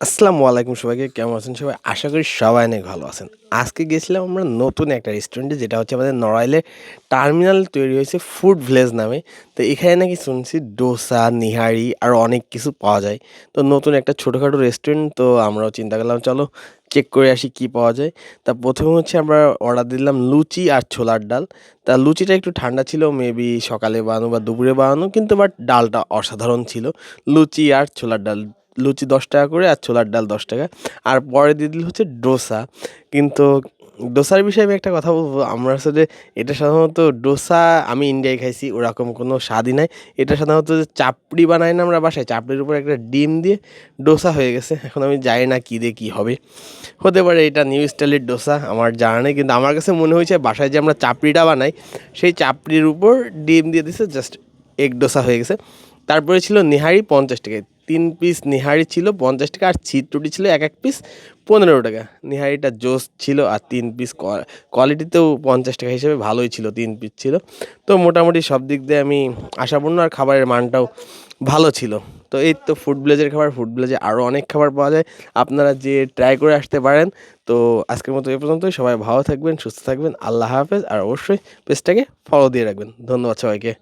আসসালামু আলাইকুম সবাইকে। কেমন আছেন সবাই? আশা করি সবাই অনেক ভালো আছেন। আজকে গেছিলাম আমরা নতুন একটা রেস্টুরেন্টে, যেটা হচ্ছে আমাদের নড়াইলে টার্মিনাল তৈরি হয়েছে ফুড ভিলেজ নামে। তো এখানে নাকি শুনছি ডোসা, নিহারি আরও অনেক কিছু পাওয়া যায়। তো নতুন একটা ছোটোখাটো রেস্টুরেন্ট, তো আমরাও চিন্তা করলাম চলো চেক করে আসি কি পাওয়া যায়। তা প্রথমে হচ্ছে আমরা অর্ডার দিলাম লুচি আর ছোলার ডাল। তা লুচিটা একটু ঠান্ডা ছিল, মেবি সকালে বানানো বা দুপুরে বানানো, কিন্তু বাট ডালটা অসাধারণ ছিল। লুচি আর ছোলার ডাল, লুচি 10 টাকা করে আর ছোলার ডাল 10 টাকা। আর পরে দিয়ে দিল হচ্ছে ডোসা। কিন্তু ডোসার বিষয়ে আমি একটা কথা বলবো, আমরা আসলে এটা সাধারণত ডোসা আমি ইন্ডিয়ায় খাইছি, ওরকম কোনো স্বাদই নাই। এটা সাধারণত যে চাপড়ি বানাই না আমরা বাসায়, চাপড়ির উপর একটা ডিম দিয়ে ডোসা হয়ে গেছে। এখন আমি জানি না কী দিয়ে কী হবে, হতে পারে এটা নিউ স্টাইলের ডোসা, আমার জানা নেই। কিন্তু আমার কাছে মনে হয়েছে বাসায় যে আমরা চাপড়িটা বানাই, সেই চাপড়ির উপর ডিম দিয়ে দিছে, জাস্ট এগ ডোসা হয়ে গেছে। তারপরে ছিল নিহারি 50 টাকায়, 3 পিস নিহারি ছিল 50 টাকা, আর ছিট রুটি ছিল এক এক পিস 15 টাকা। নিহারিটা জোস ছিল, আর 3 পিস কোয়ালিটিতেও 50 টাকা হিসেবে ভালোই ছিল, 3 পিস ছিল। তো মোটামুটি সব দিক দিয়ে আমি আশাপূর্ণ, আর খাবারের মানটাও ভালো ছিল। তো এই তো ফুড ভিলেজের খাবার, ফুড ভিলেজে আরও অনেক খাবার পাওয়া যায়, আপনারা যে ট্রাই করে আসতে পারেন। তো আজকের মতো এ পর্যন্তই, সবাই ভালো থাকবেন, সুস্থ থাকবেন, আল্লাহ হাফেজ। আর অবশ্যই পেজটাকে ফলো দিয়ে রাখবেন। ধন্যবাদ সবাইকে।